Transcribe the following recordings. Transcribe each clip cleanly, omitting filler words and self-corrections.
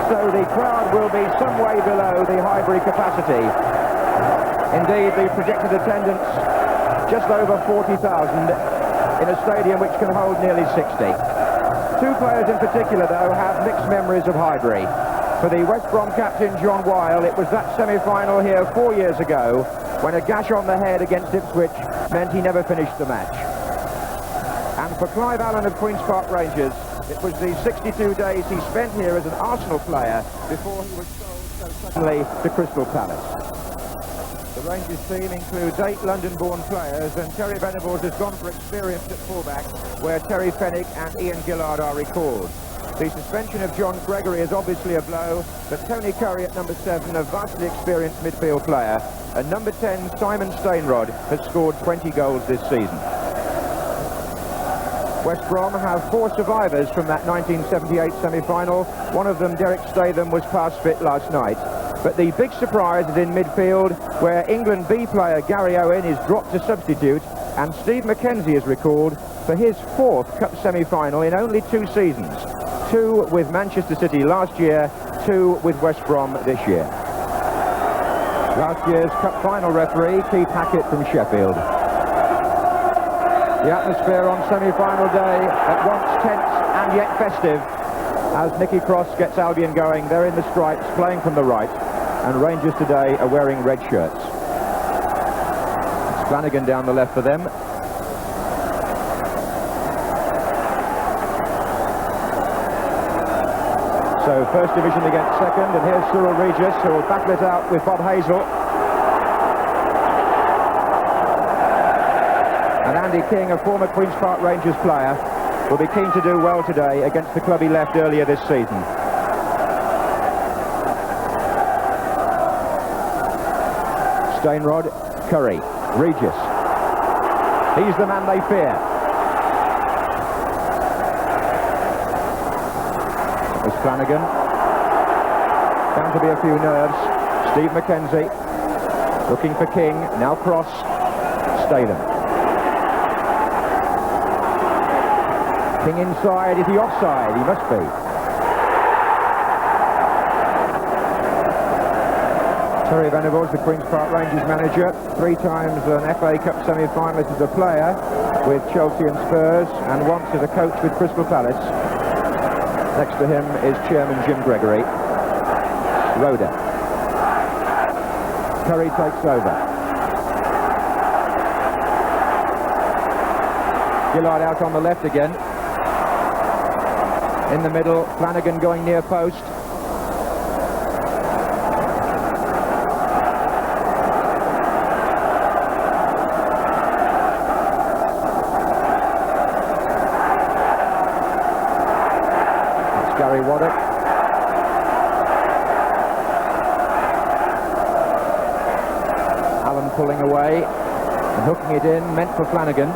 So the crowd will be some way below the Highbury capacity. Indeed, the projected attendance just over 40,000 in a stadium which can hold nearly 60. Two players in particular, though, have mixed memories of Highbury. For the West Brom captain, John Weil, it was that semi-final here 4 years ago when a gash on the head against Ipswich meant he never finished the match. And for Clive Allen of Queen's Park Rangers, it was the 62 days he spent here as an Arsenal player before he was sold so suddenly to Crystal Palace. The Rangers team includes 8 London-born players, and Terry Venables has gone for experience at fullback, where Terry Fenwick and Ian Gillard are recalled. The suspension of John Gregory is obviously a blow, but Tony Curry at number 7, a vastly experienced midfield player, and number 10, Simon Stainrod, has scored 20 goals this season. West Brom have 4 survivors from that 1978 semi-final. One of them, Derek Statham, was past fit last night. But the big surprise is in midfield, where England B player Gary Owen is dropped to substitute, and Steve McKenzie is recalled for his 4th cup semi-final in only 2 seasons. 2 with Manchester City last year, 2 with West Brom this year. Last year's cup final referee, Keith Hackett from Sheffield. The atmosphere on semi-final day at once tense and yet festive as Nicky Cross gets Albion going. They're in the stripes, playing from the right, and Rangers today are wearing red shirts. It's Flanagan down the left for them. So first division against second, and here's Cyril Regis, who will battle it out with Bob Hazel. And Andy King, a former Queen's Park Rangers player, will be keen to do well today against the club he left earlier this season. Stainrod, Curry, Regis. He's the man they fear. It's Flanagan. Bound to be a few nerves. Steve McKenzie looking for King. Now Cross. Statham. King inside. Is he offside? He must be. Terry Venables, the Queen's Park Rangers manager, 3 times an FA Cup semi-finalist as a player with Chelsea and Spurs, and once as a coach with Crystal Palace. Next to him is Chairman Jim Gregory. Roeder. Curry takes over. Gillard out on the left again. In the middle, Flanagan going near post. It's Gary Waddock. Allen pulling away and hooking it in, meant for Flanagan.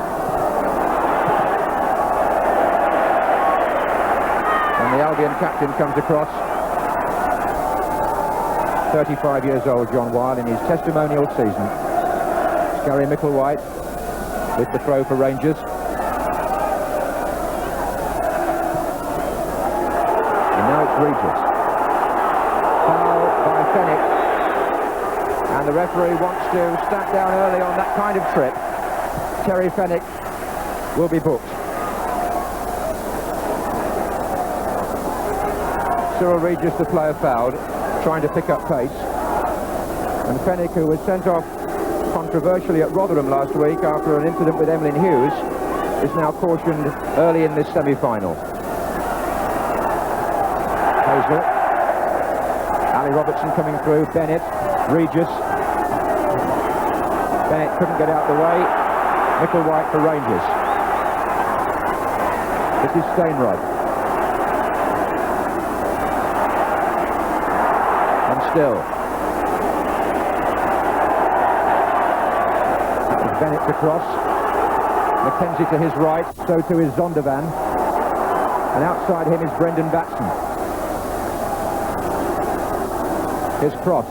The Albion captain comes across. 35 years old, John Weil, in his testimonial season. It's Gary Micklewhite with the throw for Rangers. And now it's Regis. Foul by Fenwick. And the referee wants to stand down early on that kind of trip. Terry Fenwick will be booked. Cyril Regis, the player fouled, trying to pick up pace. And Fenwick, who was sent off controversially at Rotherham last week after an incident with Emlyn Hughes, is now cautioned early in this semi-final. Hazel. Ali Robertson coming through. Bennett. Regis. Bennett couldn't get out the way. Micklewhite for Rangers. This is Stainrod. Still. Bennett to cross. McKenzie to his right, so too is Zondervan. And outside him is Brendan Batson. His cross.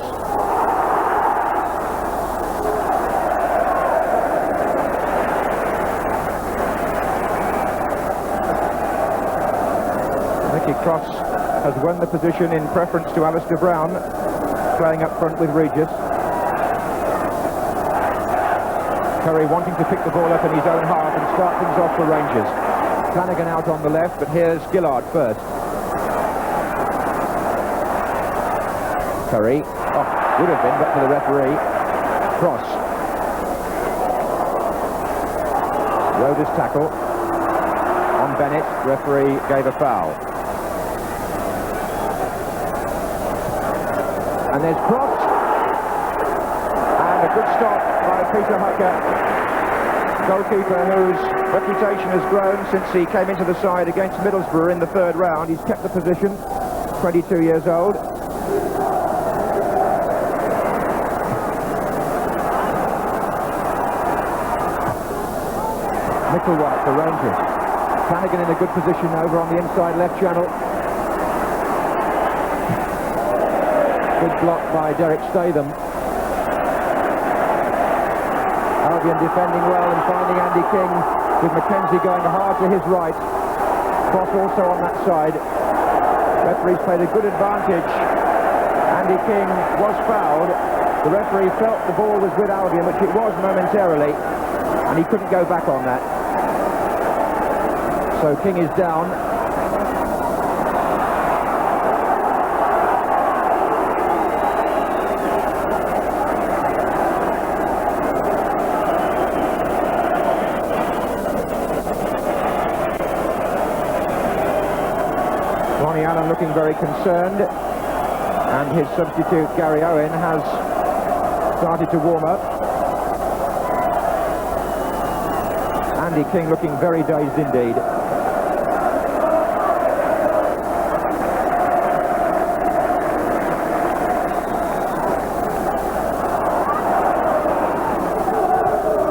Nicky Cross has won the position in preference to Alistair Brown, playing up front with Regis. Curry wanting to pick the ball up in his own half and start things off for Rangers. Flanagan out on the left, but here's Gillard first. Curry, would have been, but for the referee. Cross. Roder's tackle on Bennett. Referee gave a foul. And there's Cross. And a good stop by Peter Hucker, goalkeeper whose reputation has grown since he came into the side against Middlesbrough in the third round. He's kept the position, 22 years old. Micklewhite for Rangers. Flanagan in a good position over on the inside left channel. Good block by Derek Statham. Albion defending well and finding Andy King, with Mackenzie going hard to his right. Cross also on that side. Referee's played a good advantage. Andy King was fouled. The referee felt the ball was with Albion, which it was momentarily, and he couldn't go back on that. So King is down. Ronnie Allen looking very concerned, and his substitute Gary Owen has started to warm up. Andy King looking very dazed indeed.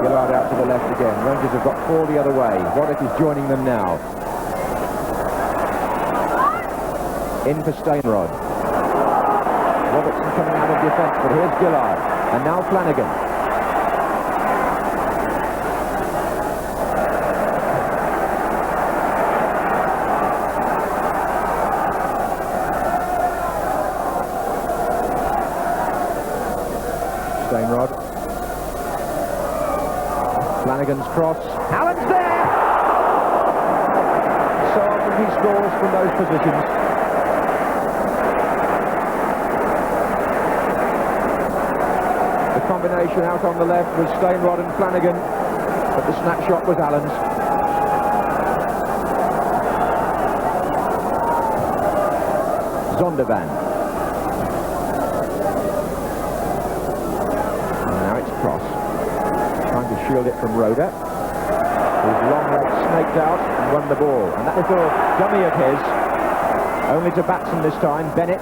Gillard out to the left again. Rangers have got 4 the other way. Waddock is joining them now. In for Stainrod. Robertson coming out of defence, but here's Gillard. And now Flanagan. Stainrod. Flanagan's cross. Allen's there! So often he scores from those positions. The combination out on the left was Stainrod and Flanagan, but the snapshot was Allen's. Zondervan. Cross, trying to shield it from Roder. His long leg snaked out and won the ball. And that little dummy of his, only to Batson this time, Bennett.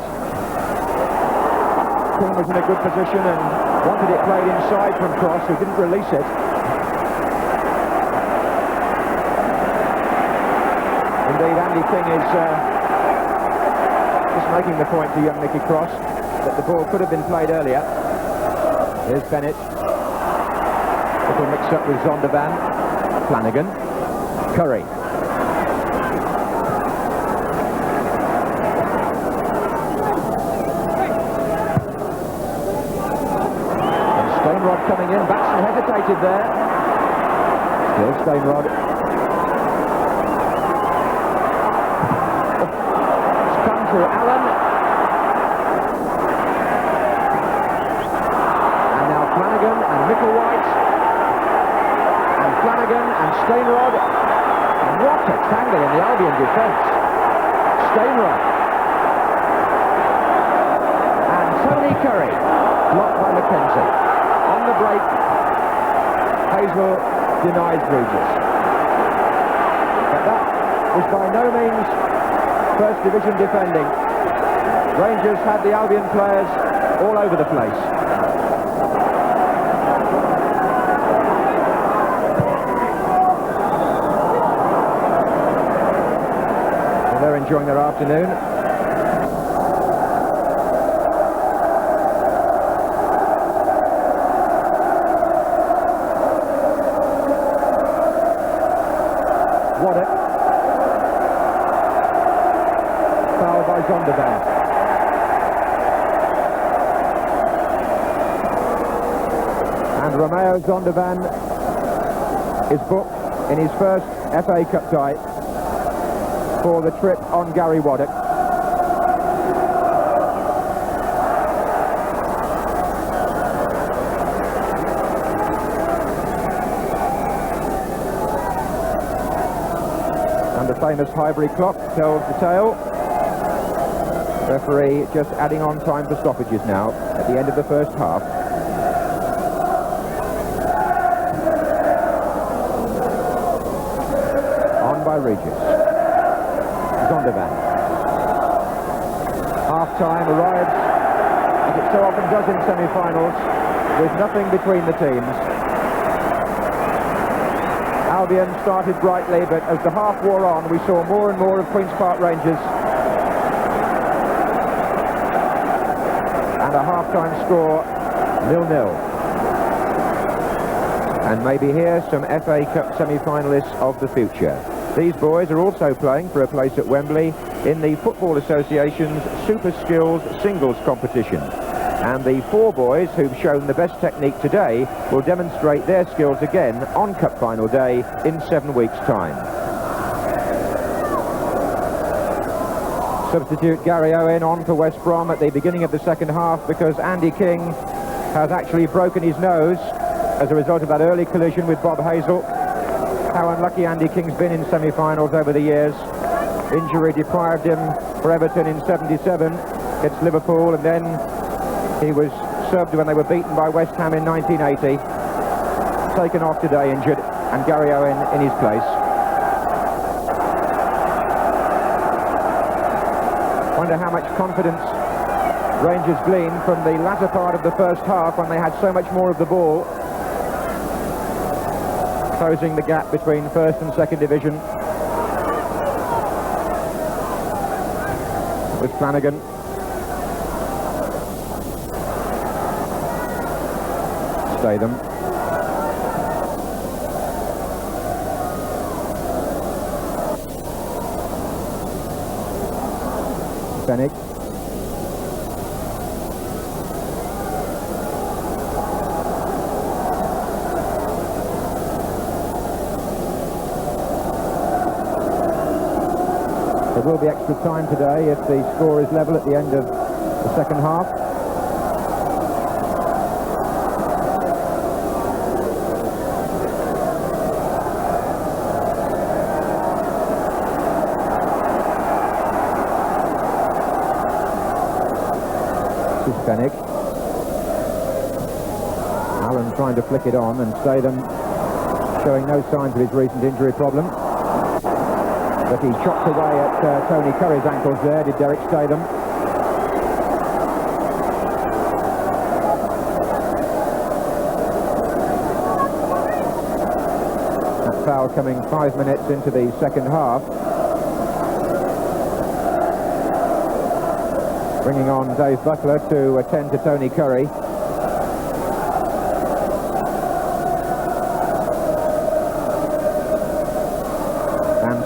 King was in a good position and wanted it played inside from Cross, who didn't release it. Indeed, Andy King is just making the point to young Nicky Cross that the ball could have been played earlier. Here's Bennett. Little mix-up with Zondervan. Flanagan. Curry. And Stainrod coming in. Batson hesitated there. Still Stainrod. It's come to Allen. Flanagan and Micklewhite and Flanagan and Stainrod. What a tangle in the Albion defence. Stainrod and Tony Curry, blocked by Mackenzie. On the break, Hazel denies Regis. But that was by no means first division defending. Rangers had the Albion players all over the place. They're enjoying their afternoon. Waddock. Foul by Zondervan. Romeo Zondervan is booked in his first FA Cup tie for the trip on Gary Waddock. And the famous Highbury clock tells the tale. Referee just adding on time for stoppages now at the end of the first half. On by Regis. Zondervan. Half-time arrives, as it so often does in semi-finals, with nothing between the teams. Albion started brightly, but as the half wore on, we saw more and more of Queen's Park Rangers. And a half-time score, 0-0. And maybe here some FA Cup semi-finalists of the future. These boys are also playing for a place at Wembley in the Football Association's Super Skills Singles competition. And the 4 boys who've shown the best technique today will demonstrate their skills again on Cup Final Day in 7 weeks' time. Substitute Gary Owen on for West Brom at the beginning of the second half because Andy King has actually broken his nose as a result of that early collision with Bob Hazel. How unlucky Andy King's been in semi-finals over the years. Injury deprived him for Everton in '77 against Liverpool, and then he was subbed when they were beaten by West Ham in 1980. Taken off today injured, and Gary Owen in his place. Wonder how much confidence Rangers gleaned from the latter part of the first half when they had so much more of the ball, closing the gap between first and second division. With Flanagan. Statham. Fenwick. There will be extra time today if the score is level at the end of the second half. This is Fenwick. Allen trying to flick it on, and Statham showing no signs of his recent injury problem. But he chopped away at Tony Curry's ankles there, did Derek Statham. That foul coming 5 minutes into the second half. Bringing on Dave Butler to attend to Tony Curry.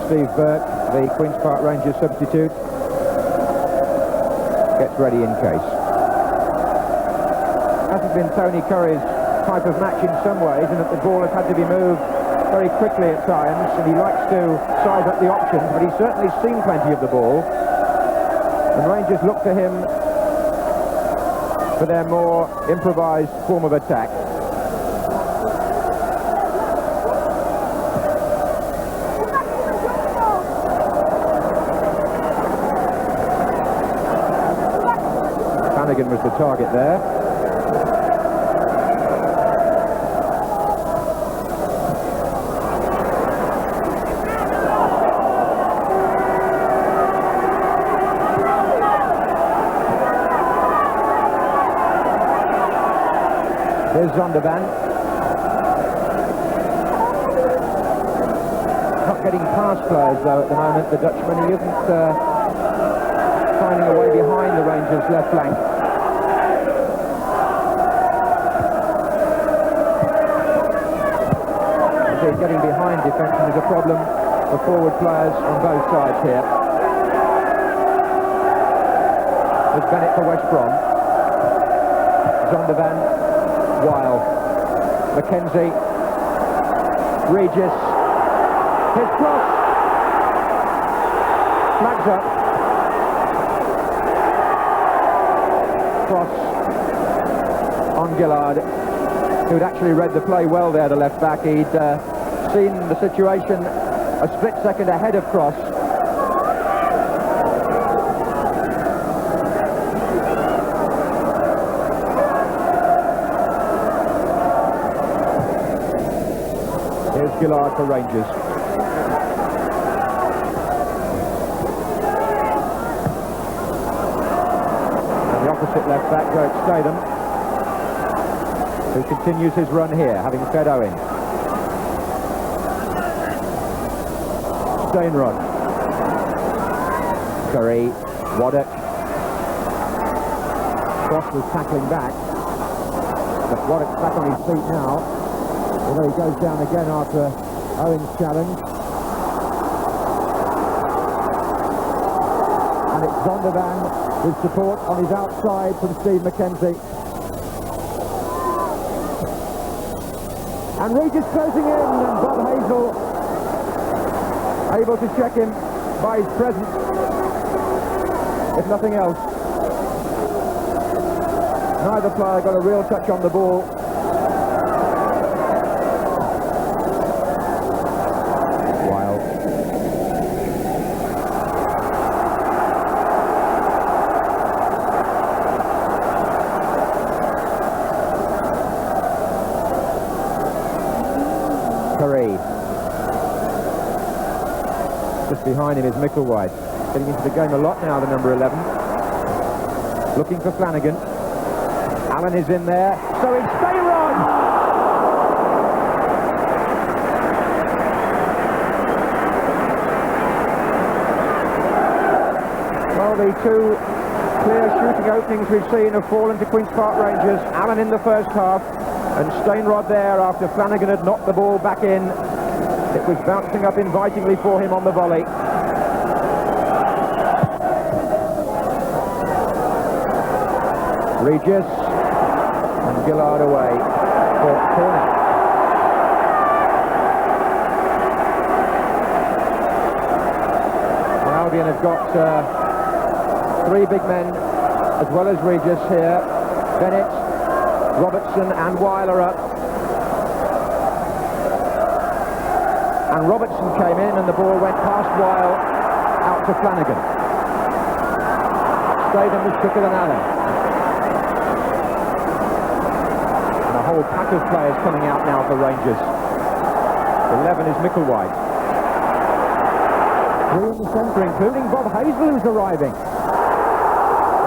Steve Burke, the Queen's Park Rangers substitute, gets ready in case. Hasn't been Tony Curry's type of match in some ways, in that the ball has had to be moved very quickly at times, and he likes to size up the options, but he's certainly seen plenty of the ball. And Rangers look to him for their more improvised form of attack. Flanagan was the target there. Here's Zondervan. Not getting past players though at the moment, the Dutchman. He isn't finding a way behind the Rangers' left flank. Getting behind defensemen is a problem for forward players on both sides here. There's Bennett for West Brom. Zondervan, Weil. Mackenzie. Regis. His cross. Flags up. Cross on Gillard, who'd actually read the play well there, the left back. He'd seen the situation a split second ahead of Cross. Here's Gillard for Rangers. And the opposite left back, Greg Statham, who continues his run here, having fed Owen. Stainrod. Curry. Waddock. Cross was tackling back, but Waddock's back on his feet now, although he goes down again after Owen's challenge. And it's Zondervan with support on his outside from Steve Mackenzie. And Regis closing in, and Bob Hazel able to check him by his presence, if nothing else. Neither player got a real touch on the ball. Just behind him is Micklewhite, getting into the game a lot now, the number 11. Looking for Flanagan. Allen is in there, so it's Stayrod! Well, the two clear shooting openings we've seen have fallen to Queen's Park Rangers. Allen in the first half, and Stainrod there after Flanagan had knocked the ball back in. It was bouncing up invitingly for him on the volley. Regis and Gillard away for corner. Well, Albion have got three big men as well as Regis here. Bennett, Robertson and Weiler up. And Robertson came in and the ball went past Weil out to Flanagan. Statham was quicker than Allen. And a whole pack of players coming out now for Rangers. 11 is Micklewhite. Three in the centre, including Bob Hazel, who's arriving.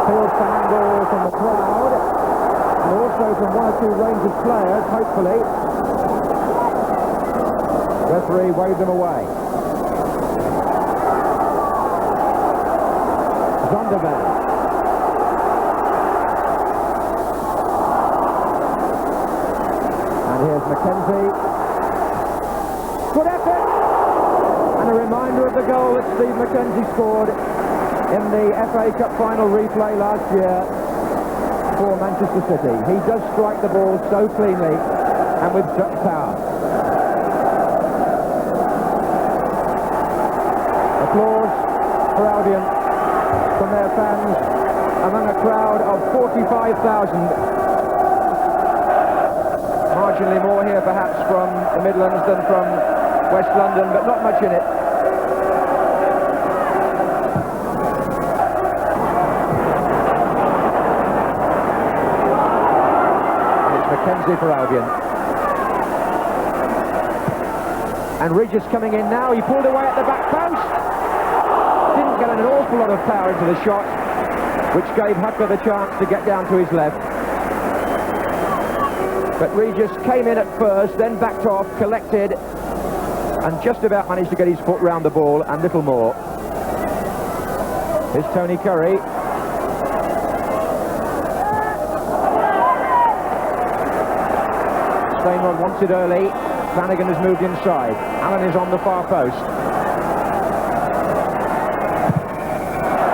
Field fan ball from the crowd, and also from one or two Rangers players, hopefully. Referee waved them away. Zondervan. And here's Mackenzie. Good effort! And a reminder of the goal that Steve Mackenzie scored in the FA Cup final replay last year for Manchester City. He does strike the ball so cleanly and with such power. Applause for Albion from their fans among a crowd of 45,000. Marginally more here perhaps from the Midlands than from West London, but not much in it. And it's Mackenzie for Albion. And Regis coming in now, he pulled away at the back post. Didn't get an awful lot of power into the shot, which gave Hucker the chance to get down to his left. But Regis came in at first, then backed off, collected, and just about managed to get his foot round the ball and little more. Here's Tony Curry. Stainrod wants it early. Flanagan has moved inside. Allen is on the far post.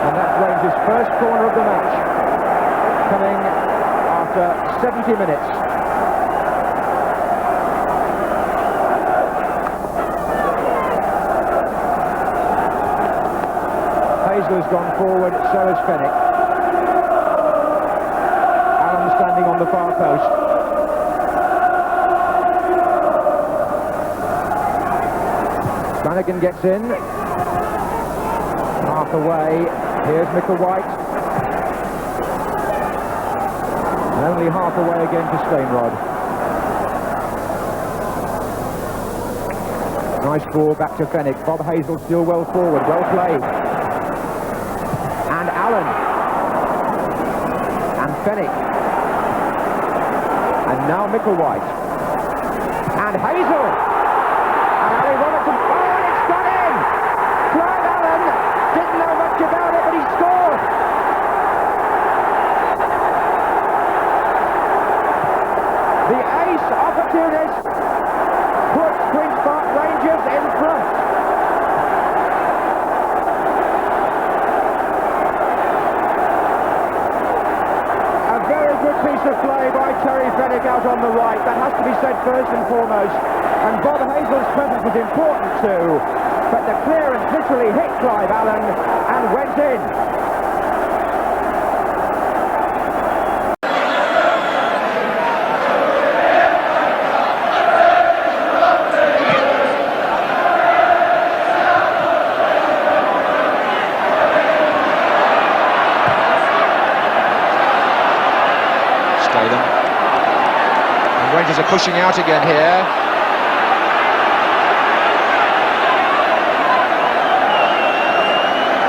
And that's Rangers' first corner of the match, coming after 70 minutes. Hazel's gone forward, so has Fenwick. Allen standing on the far post. Flanagan gets in. Half away. Here's Micklewhite. And only half away again to Stainrod. Nice ball back to Fenwick. Bob Hazel still well forward. Well played. And Allen. And Fenwick. And now Micklewhite. And Hazel. And Ali Robertson. Oh, and it's gone in! Clive Allen didn't know much about it, but he scored. The ace opportunist puts Queen's Park Rangers in front. A very good piece of play by Terry Fenwick out on the right. That has to be said first and foremost. And Bob Hazel's presence was important too. But the clearance literally hit Clive Allen and went in. Rangers are pushing out again here.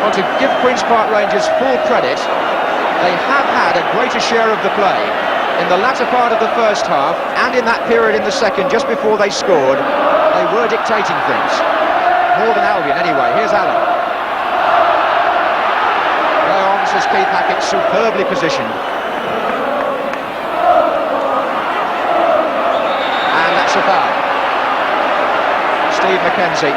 Well, to give Queen's Park Rangers full credit, they have had a greater share of the play in the latter part of the first half and in that period in the second, just before they scored. They were dictating things. More than Albion, anyway. Here's Allen. Play on, says Keith Hackett, superbly positioned. A foul. Steve McKenzie.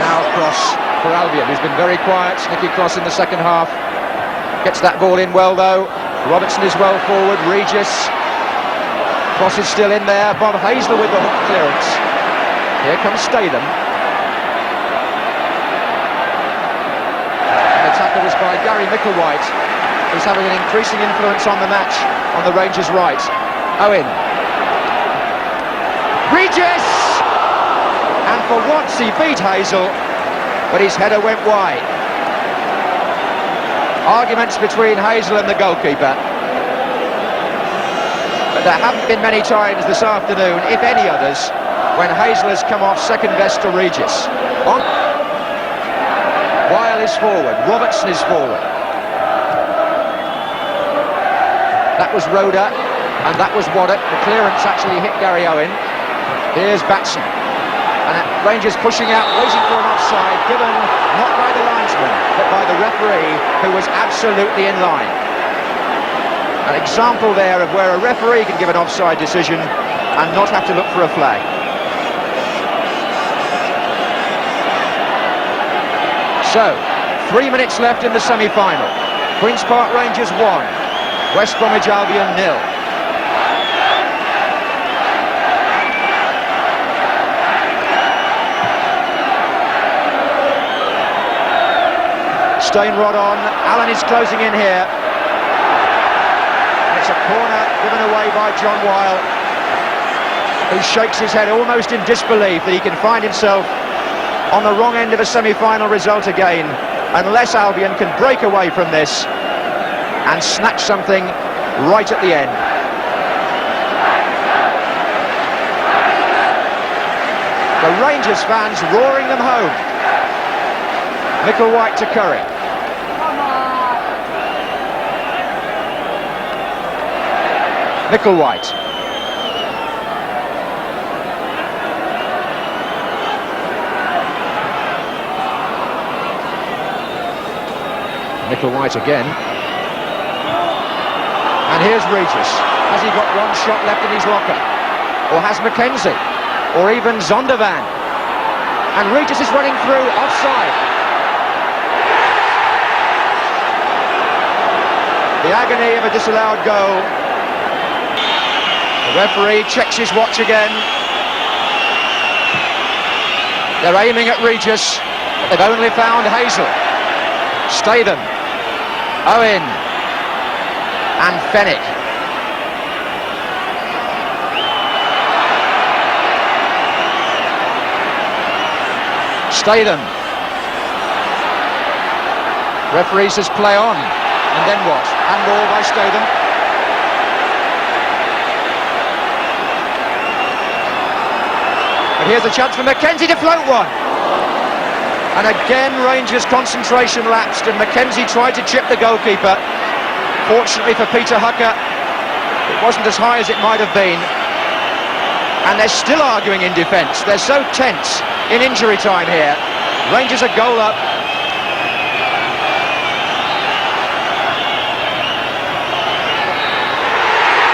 Now Cross for Albion, who's been very quiet. Nicky Cross in the second half. Gets that ball in well though. Robertson is well forward. Regis. Cross is still in there. Bob Hazel with the hook clearance. Here comes Statham. Tackle was by Gary Micklewhite, who's having an increasing influence on the match on the Rangers' right. Owen. Regis! And for once he beat Hazel, but his header went wide. Arguments between Hazel and the goalkeeper. But there haven't been many times this afternoon, if any others, when Hazel has come off second best to Regis. Weil is forward, Robertson is forward. That was Roda, and that was Waddock. The clearance actually hit Gary Owen. Here's Batson. And Rangers pushing out, waiting for an offside, given not by the linesman, but by the referee, who was absolutely in line. An example there of where a referee can give an offside decision and not have to look for a flag. So, 3 minutes left in the semi-final. Queen's Park Rangers 1, West Bromwich Albion 0. Stainrod on, Allen is closing in here. And it's a corner given away by John Weil, who shakes his head almost in disbelief that he can find himself on the wrong end of a semi-final result again, unless Albion can break away from this and snatch something right at the end. The Rangers fans roaring them home. Micklewhite to Curry. Micklewhite. Micklewhite again. And here's Regis. Has he got one shot left in his locker? Or has Mackenzie? Or even Zondervan? And Regis is running through, offside. The agony of a disallowed goal. The referee checks his watch again. They're aiming at Regis, but they've only found Hazel. Statham, Owen and Fenwick. Statham. Referee says play on. And then what? Handball by Statham. But here's a chance for Mackenzie to float one. And again Rangers' concentration lapsed and Mackenzie tried to chip the goalkeeper. Fortunately for Peter Hucker, it wasn't as high as it might have been. And they're still arguing in defence. They're so tense in injury time here. Rangers a goal up.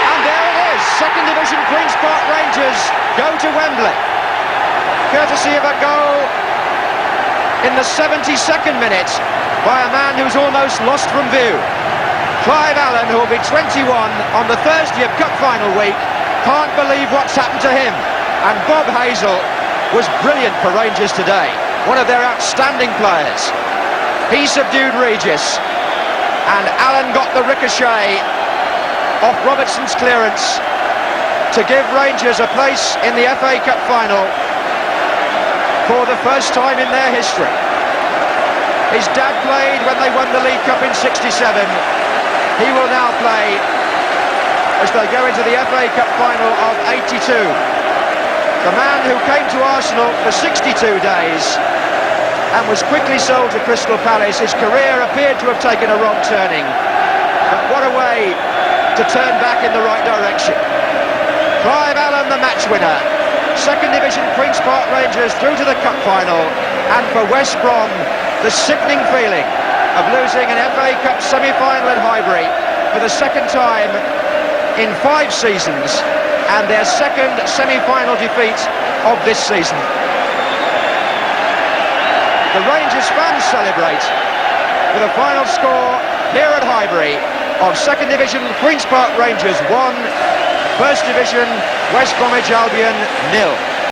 And there it is. Second Division Queen's Park Rangers go to Wembley, courtesy of a goal in the 72nd minute by a man who's almost lost from view. Clive Allen, who will be 21 on the Thursday of Cup final week, can't believe what's happened to him. And Bob Hazel was brilliant for Rangers today, one of their outstanding players. He subdued Regis, and Allen got the ricochet off Robertson's clearance to give Rangers a place in the FA Cup final for the first time in their history. His dad played when they won the League Cup in '67. He will now play as they go into the FA Cup final of '82. The man who came to Arsenal for 62 days and was quickly sold to Crystal Palace. His career appeared to have taken a wrong turning, but what a way to turn back in the right direction. Clive Allen, the match winner. Second Division Queen's Park Rangers through to the Cup final, and for West Brom, the sickening feeling of losing an FA Cup semi-final at Highbury for the second time in 5 seasons, and their second semi-final defeat of this season. The Rangers fans celebrate with a final score here at Highbury of Second Division Queen's Park Rangers 1, First Division West Bromwich Albion 0.